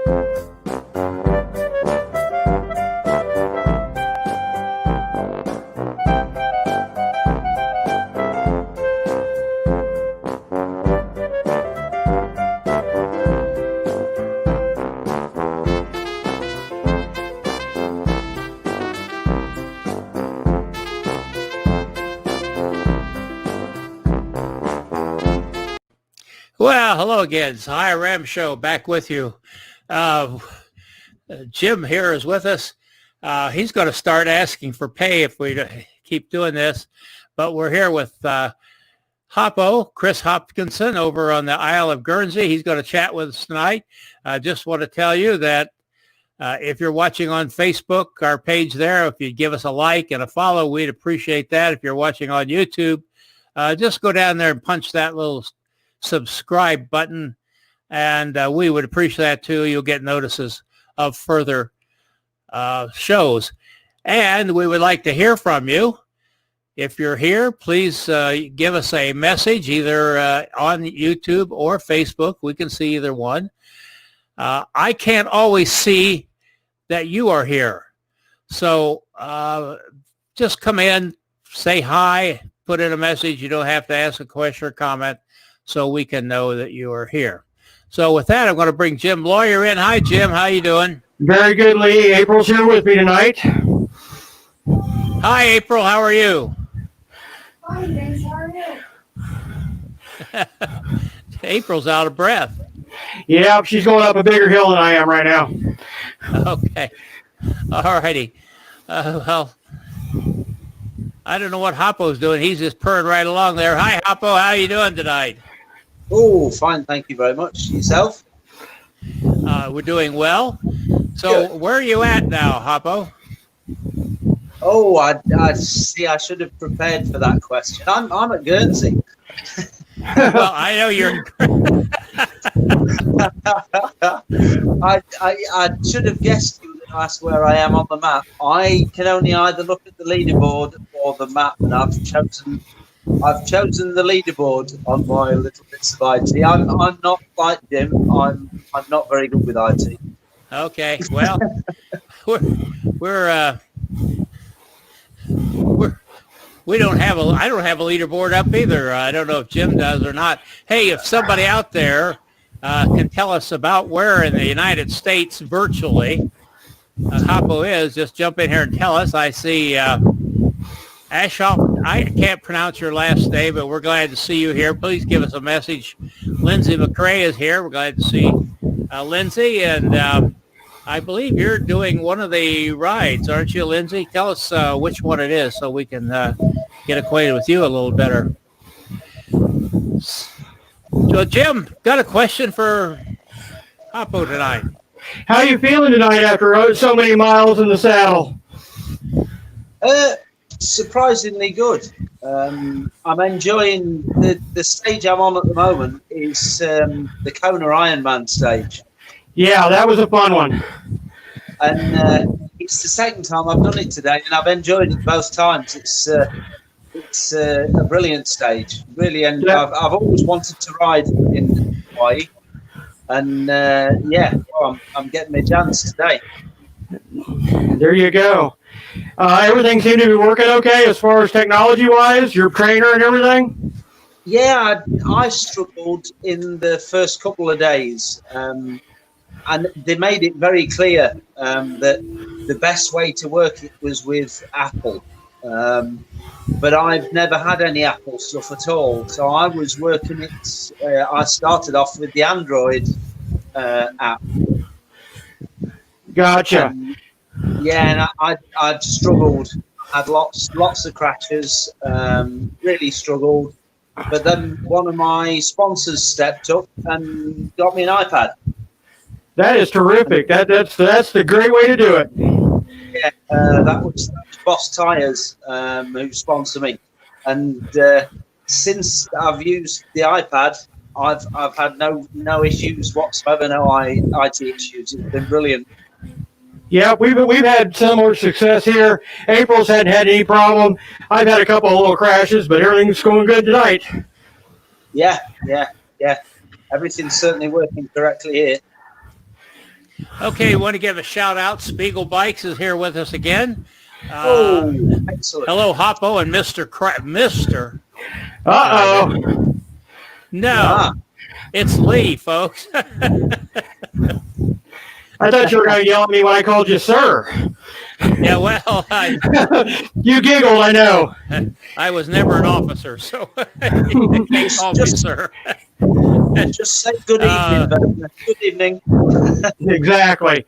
Well, hello again. It's the VRAAM show back with you. Jim here is with us. He's going to start asking for pay if we keep doing this. But we're here with Hoppo, Chris Hopkinson over on the Isle of Guernsey. He's going to chat with us tonight. I just want to tell you that if you're watching on Facebook, our page there, if you'd give us a like and a follow, we'd appreciate that. If you're watching on YouTube, just go down there and punch that little subscribe button, and we would appreciate that too. You'll get notices of further shows, and we would like to hear from you. If you're here, please give us a message either on YouTube or Facebook. We can see either one. I can't always see that you are here, so just come in, say hi, put in a message. You don't have to ask a question or comment, so we can know that you are here. So with that, I'm going to bring Jim Lawyer in. Hi, Jim. How you doing? Very good, Lee. April's here with me tonight. Hi, April. How are you? Fine, thanks. How are you? April's out of breath. Yeah, she's going up a bigger hill than I am right now. Okay. All righty. Well, I don't know what Hoppo's doing. He's just purring right along there. Hi, Hoppo. How you doing tonight? Oh, fine. Thank you very much. Yourself? We're doing well. So Good. where are you at now, Hoppo? Oh, I see. I should have prepared for that question. I'm at Guernsey. Well, I know you're. I should have guessed you would ask where I am on the map. I can only either look at the leaderboard or the map, and I've chosen the leaderboard on my little bits of IT. I'm not like Jim. I'm not very good with IT. Okay. Well, I don't have a leaderboard up either. I don't know if Jim does or not. Hey, if somebody out there can tell us about where in the United States virtually Hoppo is, just jump in here and tell us. I see Ashop. I can't pronounce your last name, but we're glad to see you here. Please give us a message. Lindsay McCrae is here. We're glad to see Lindsay, and I believe you're doing one of the rides, aren't you, Lindsay? Tell us which one it is so we can get acquainted with you a little better. So, Jim, got a question for Hoppo tonight. How you feeling tonight after so many miles in the saddle? Surprisingly good. I'm enjoying the stage I'm on at the moment is the Kona Ironman stage. Yeah, that was a fun one. And it's the second time I've done it today, and I've enjoyed it both times. It's a brilliant stage, really, and yeah. I've always wanted to ride in Hawaii, and well, I'm getting my chance today. There you go. Everything seemed to be working okay as far as technology-wise, your trainer and everything? Yeah, I struggled in the first couple of days, and they made it very clear that the best way to work it was with Apple. But I've never had any Apple stuff at all. So I was working it, I started off with the Android app. Gotcha. Yeah, and I'd struggled. I had lots of crashes, really struggled. But then one of my sponsors stepped up and got me an iPad. That is terrific. That's the great way to do it. Yeah, that was Boss Tires who sponsor me, and since I've used the iPad, I've had no issues whatsoever, no IT issues. It's been brilliant. Yeah, we've had similar success here. April's hadn't had any problem. I've had a couple of little crashes, but everything's going good tonight. Yeah. Everything's certainly working correctly here. Okay, want to give a shout out. Spiegel Bikes is here with us again. Excellent. Hello, Hoppo and Mr. Uh-oh. No, Ah. it's Lee, folks. I thought you were going to yell at me when I called you sir. Yeah, well, You giggled, I know. I was never an officer, so you can't call me sir. Just say good evening, Vernon. Good evening. Exactly.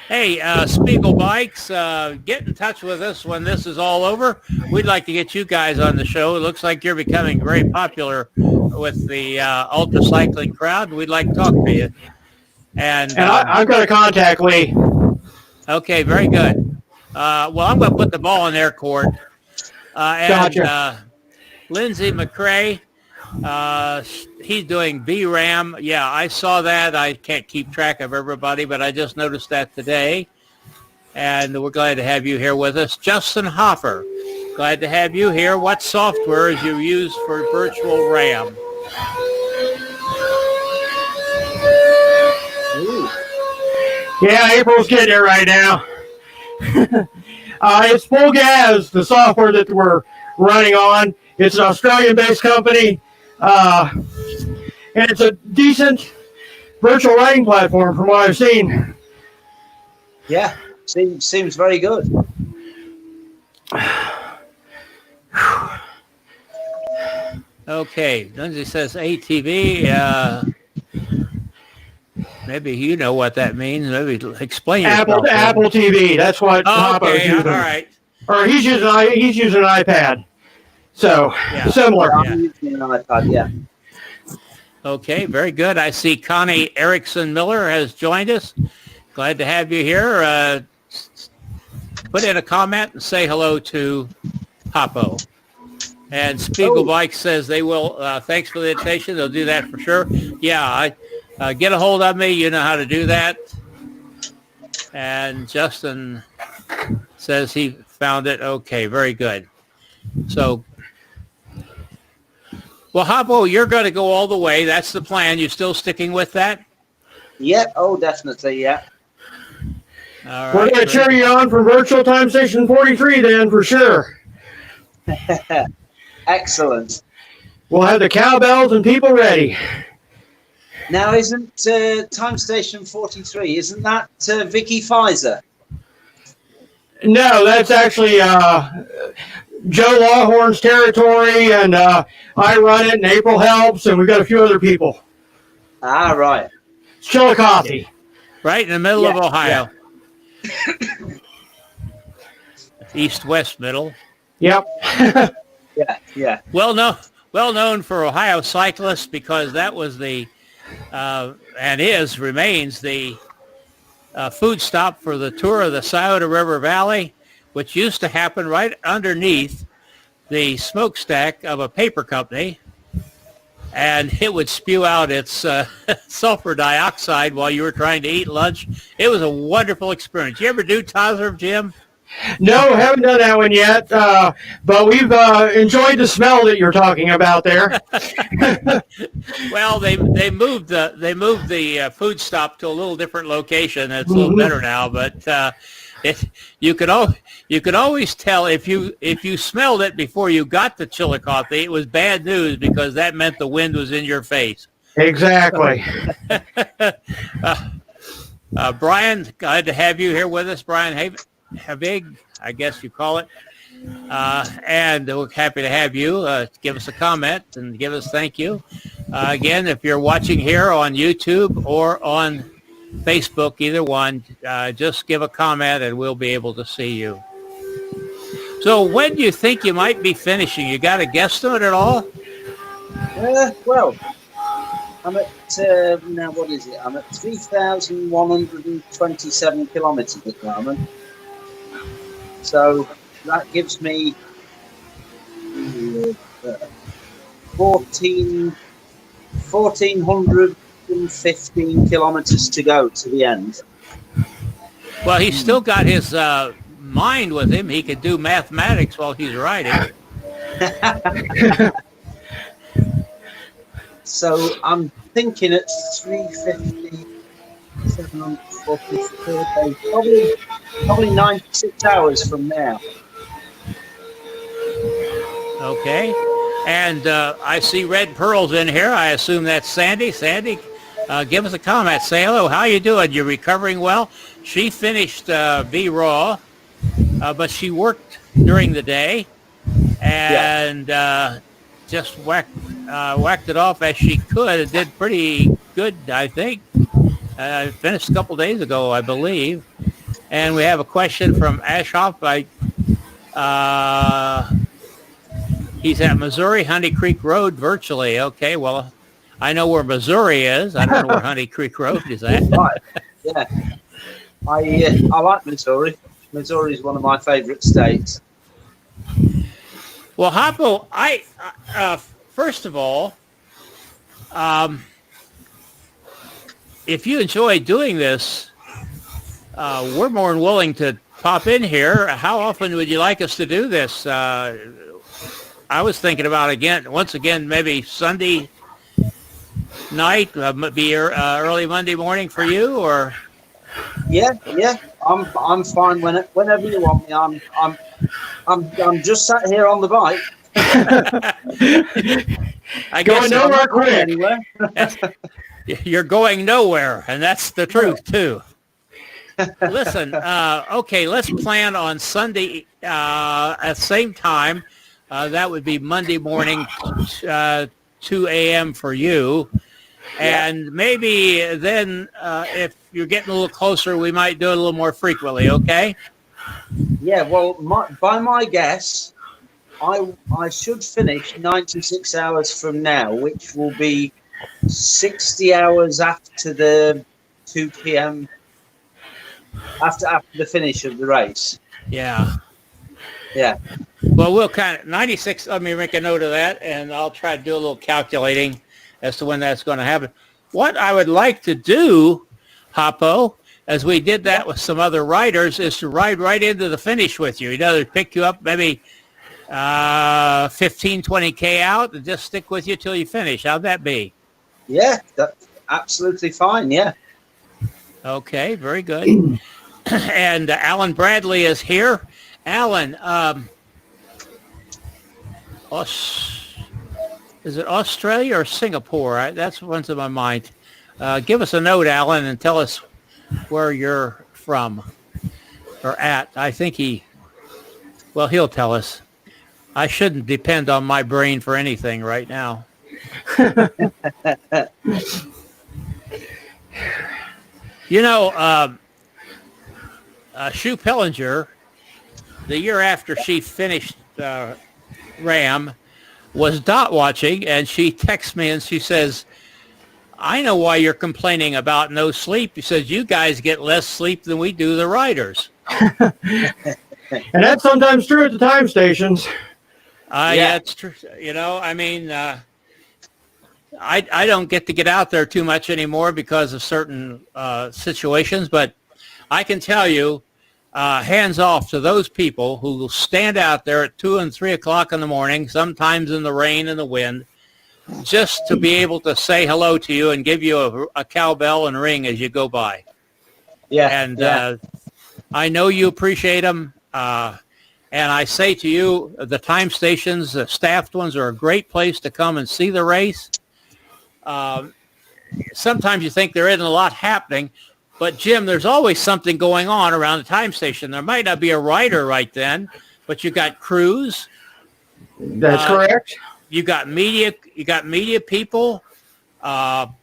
Hey, Spiegel Bikes, get in touch with us when this is all over. We'd like to get you guys on the show. It looks like you're becoming very popular with the ultra cycling crowd. We'd like to talk to you. And I've got to contact Lee. Okay, very good. Well, I'm going to put the ball in their court. Gotcha. Lindsay McCrae, he's doing VRAAM. Yeah, I saw that. I can't keep track of everybody, but I just noticed that today. And we're glad to have you here with us. Justin Hoffer, glad to have you here. What software is you use for virtual RAM? Yeah, April's getting it right now. It's Full Gas, the software that we're running on. It's an Australian-based company, and it's a decent virtual riding platform from what I've seen. Yeah, seems very good. Okay, Lindsay says ATV. Maybe you know what that means. Maybe explain yourself. Apple TV. That's what Hoppo's Okay, using. all right. Or he's using an iPad. So similar. Yeah. I'm using an iPad, yeah. Okay, very good. I see Connie Erickson Miller has joined us. Glad to have you here. Put in a comment and say hello to Hoppo. And Spiegel Bike says they will. Thanks for the invitation. They'll do that for sure. Yeah, get a hold of me. You know how to do that. And Justin says he found it. Okay, very good. So, well, Hoppo, you're going to go all the way. That's the plan. You still sticking with that? Yeah, definitely, yeah. All We're right. going to cheer you on from Virtual Time Station 43 then, for sure. Excellent. We'll have the cowbells and people ready. Now, isn't Time Station 43, isn't that Vicky Pfizer? No, that's actually Joe Lawhorn's territory, and I run it, and April helps, and we've got a few other people. Ah, right. It's Chillicothe. Right in the middle of Ohio. East-west middle. Yep. Yeah. Well known for Ohio cyclists because that was the remains the food stop for the tour of the Scioto River Valley, which used to happen right underneath the smokestack of a paper company, and it would spew out its sulfur dioxide while you were trying to eat lunch. It was a wonderful experience. You ever do Tozerv, Jim? No, haven't done that one yet, but we've enjoyed the smell that you're talking about there. Well, they moved the food stop to a little different location. It's a little better now, but you could always tell if you smelled it before you got to Chillicothe, it was bad news because that meant the wind was in your face. Exactly. Brian, glad to have you here with us. Brian Havig, I guess you call it. And we're happy to have you. Give us a comment and give us thank you. Again, if you're watching here on YouTube or on Facebook, either one, just give a comment and we'll be able to see you. So when do you think you might be finishing? You got a guesstimate at all? Well, I'm at, now what is it? I'm at 3,127 kilometers at the moment. So that gives me 1,415 kilometers to go to the end. Well, he's still got his mind with him. He could do mathematics while he's riding. So I'm thinking at 350, 744 days, probably 96 hours from now. Okay. And I see red pearls in here. I assume that's Sandy. Sandy, give us a comment. Say hello. How you doing? You recovering well? She finished VRAAM, but she worked during the day and just whacked it off as she could. It did pretty good, I think. Finished a couple days ago, I believe. And we have a question from Ashhoff. He's at Missouri, Honey Creek Road, virtually. Okay, well, I know where Missouri is. I don't know where Honey Creek Road is at. Right. Yeah. I like Missouri. Missouri is one of my favorite states. Well, Hoppo, first of all, if you enjoy doing this, we're more than willing to pop in here. How often would you like us to do this? I was thinking about once again, maybe Sunday night, be early Monday morning for you, or? Yeah. I'm fine whenever you want me. I'm just sat here on the bike. I guess Going nowhere quick. Anywhere. You're going nowhere, and that's the truth too. Listen, okay, let's plan on Sunday at the same time. That would be Monday morning, 2 a.m. for you. And maybe then if you're getting a little closer, we might do it a little more frequently, okay? Yeah, well, by my guess, I should finish 96 hours from now, which will be 60 hours after the 2 p.m., after the finish of the race. Yeah. Yeah. Well, we'll kind of 96. Let me make a note of that, and I'll try to do a little calculating as to when that's going to happen. What I would like to do, Hoppo, as we did that with some other riders, is to ride right into the finish with you. He'd either pick you up maybe 15, 20K out and just stick with you till you finish. How'd that be? Yeah, that's absolutely fine. Yeah. Okay, very good. And Alan Bradley is here. Alan, is it Australia or Singapore? That's one's in my mind. Give us a note, Alan, and tell us where you're from or at. I think he'll tell us. I shouldn't depend on my brain for anything right now. You know, Sue Pellinger, the year after she finished VRAAM, was dot watching, and she texts me and she says, I know why you're complaining about no sleep. She says, you guys get less sleep than we do, the riders. And that's sometimes true at the time stations. Yeah, it's true. You know, I mean, I don't get to get out there too much anymore because of certain situations, but I can tell you, hands off to those people who will stand out there at 2 and 3 o'clock in the morning, sometimes in the rain and the wind, just to be able to say hello to you and give you a cowbell and ring as you go by. Yeah. And I know you appreciate them. And I say to you, the time stations, the staffed ones, are a great place to come and see the race. Sometimes you think there isn't a lot happening, but Jim, there's always something going on around the time station. There might not be a rider right then, but you got crews. That's correct. You got media people,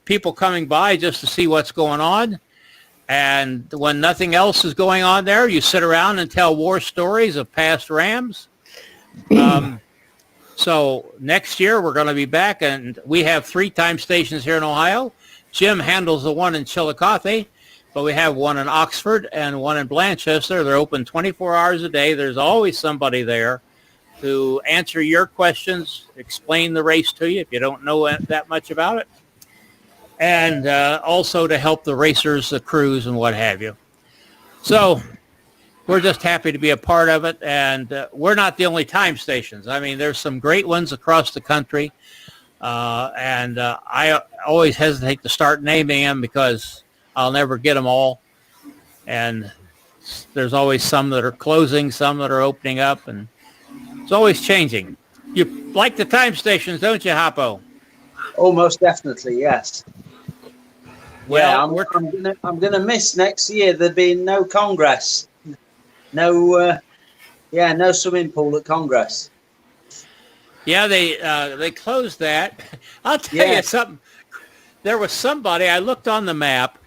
people coming by just to see what's going on. And when nothing else is going on there, you sit around and tell war stories of past RAMs. So next year we're going to be back, and we have 3 time stations here in Ohio. Jim handles the one in Chillicothe, but we have one in Oxford and one in Blanchester. They're open 24 hours a day. There's always somebody there to answer your questions, explain the race to you if you don't know that much about it, and also to help the racers, the crews, and what have you. So we're just happy to be a part of it, and we're not the only time stations. I mean, there's some great ones across the country, and I always hesitate to start naming them because I'll never get them all. And there's always some that are closing, some that are opening up, and it's always changing. You like the time stations, don't you, Hoppo? Almost definitely, yes. Well, yeah, I'm gonna miss next year. There being no Congress, no swimming pool at Congress. Yeah, they closed that. I'll tell you something. There was somebody, I looked on the map,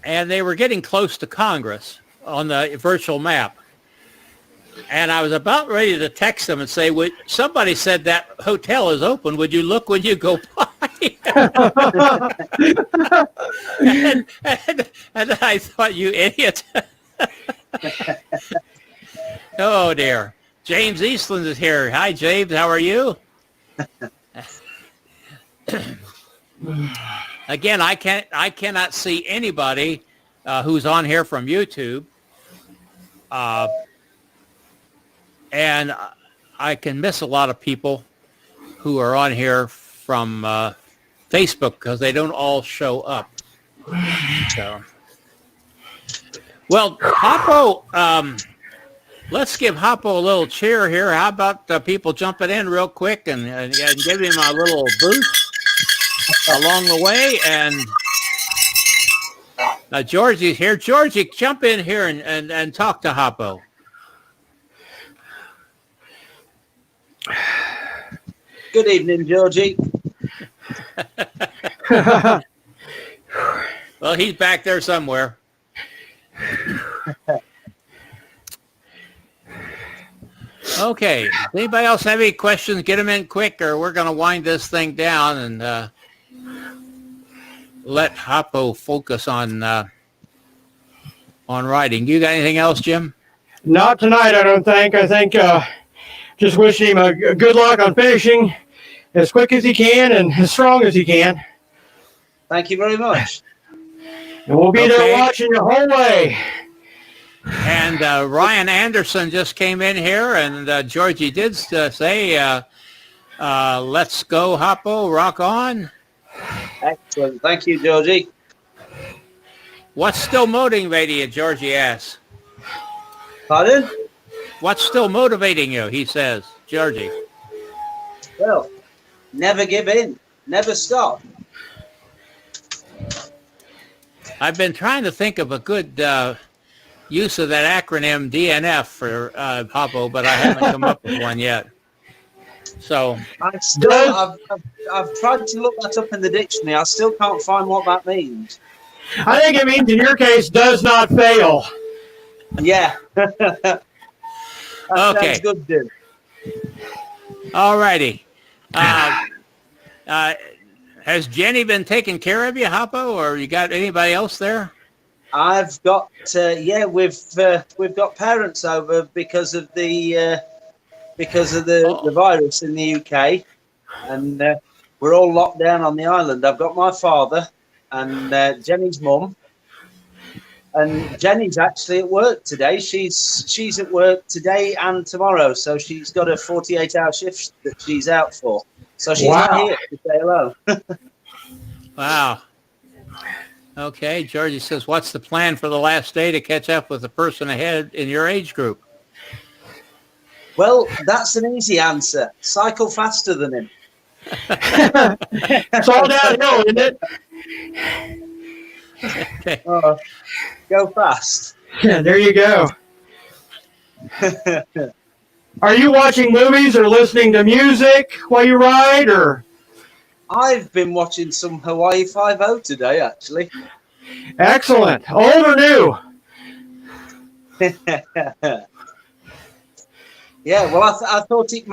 and they were getting close to Congress on the virtual map. And I was about ready to text them and say, somebody said that hotel is open. Would you look when you go by? and I thought, you idiot. Oh, dear. James Eastland is here. Hi, James. How are you? Again, I cannot see anybody who's on here from YouTube. And I can miss a lot of people who are on here from Facebook because they don't all show up. So, well, Hoppo, let's give Hoppo a little cheer here. How about people jumping in real quick and give him a little boost along the way? And Georgie's here. Georgie, jump in here and talk to Hoppo. Good evening, Georgie. Well, he's back there somewhere. Okay. Anybody else have any questions? Get them in quick, or we're going to wind this thing down and let Hoppo focus on writing. You got anything else, Jim? Not tonight, I don't think. I think just wishing him a good luck on finishing as quick as he can and as strong as he can. Thank you very much. And we'll be there watching the whole way. And Ryan Anderson just came in here, and Georgie did say, let's go, Hoppo, rock on. Excellent. Thank you, Georgie. What's still motivating you, Georgie asks. Pardon? What's still motivating you, he says, Georgie. Well, never give in. Never stop. I've been trying to think of a good use of that acronym DNF for Hoppo, but I haven't come up with one yet. So I've tried to look that up in the dictionary. I still can't find what that means. I think it means, in your case, does not fail. Yeah. Okay. Sounds good, dude. All righty. Has Jenny been taking care of you, Hoppo, or you got anybody else there? I've got we've got parents over because of the virus in the UK, and we're all locked down on the island. I've got my father and Jenny's mum. And Jenny's actually at work today. She's at work today and tomorrow, so she's got a 48-hour shift that she's out for. So she's not here to say hello. Wow. Okay, Georgie says, what's the plan for the last day to catch up with the person ahead in your age group? Well, that's an easy answer. Cycle faster than him. It's all downhill, isn't it? Okay. Go fast. Yeah, there you go. Are you watching movies or listening to music while you ride, or? I've been watching some Hawaii Five-0 today, actually. Excellent. Old or new? Yeah, well, I thought it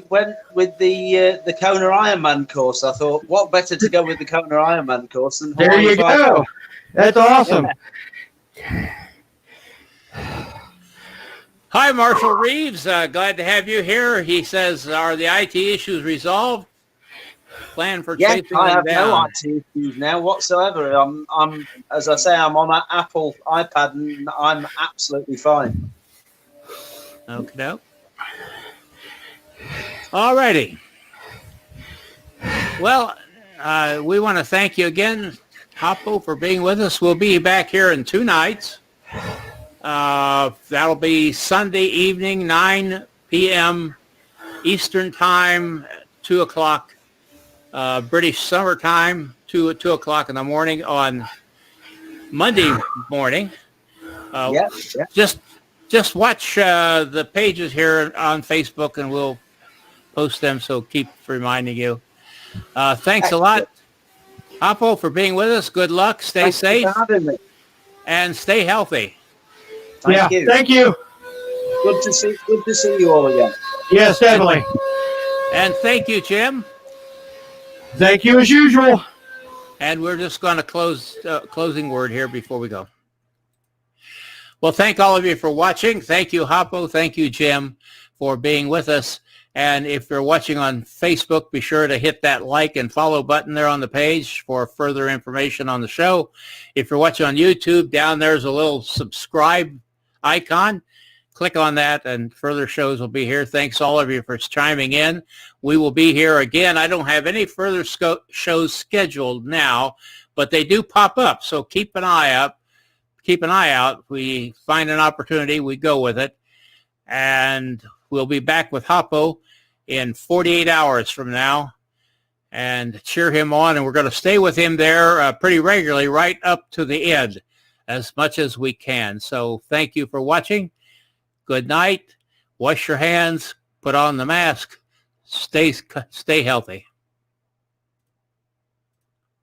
went with the Kona Ironman course. I thought, what better to go with the Kona Ironman course than Hawaii There you 5-0. go. That's awesome. Yeah. Hi, Marshall Reeves. Glad to have you here. He says, are the IT issues resolved? Plan for chasing I them have down. no IT issues now whatsoever. I'm as I say, I'm on an Apple iPad and I'm absolutely fine. Okay. All righty. Well, we want to thank you again, Hoppo, for being with us. We'll be back here in 2 nights. That'll be Sunday evening, 9 p.m. Eastern Time, 2 o'clock British Summer Time, 2 o'clock in the morning on Monday morning. Just watch the pages here on Facebook, and we'll post them, so keep reminding you. Thanks a lot, Hoppo, for being with us. Good luck. Stay safe. For having me. And stay healthy. Thank you. Thank you. Good to see you all again. Yes, definitely. And thank you, Jim. Thank you as usual. And we're just going to close closing word here before we go. Well, thank all of you for watching. Thank you, Hoppo. Thank you, Jim, for being with us. And if you're watching on Facebook, be sure to hit that like and follow button there on the page for further information on the show. If you're watching on YouTube, down there's a little subscribe icon. Click on that and further shows will be here. Thanks all of you for chiming in. We will be here again. I don't have any further shows scheduled now, but they do pop up. So keep an eye out. If we find an opportunity, we go with it. And we'll be back with Hoppo in 48 hours from now and cheer him on. And we're going to stay with him there pretty regularly right up to the end as much as we can. So thank you for watching. Good night. Wash your hands. Put on the mask. Stay healthy.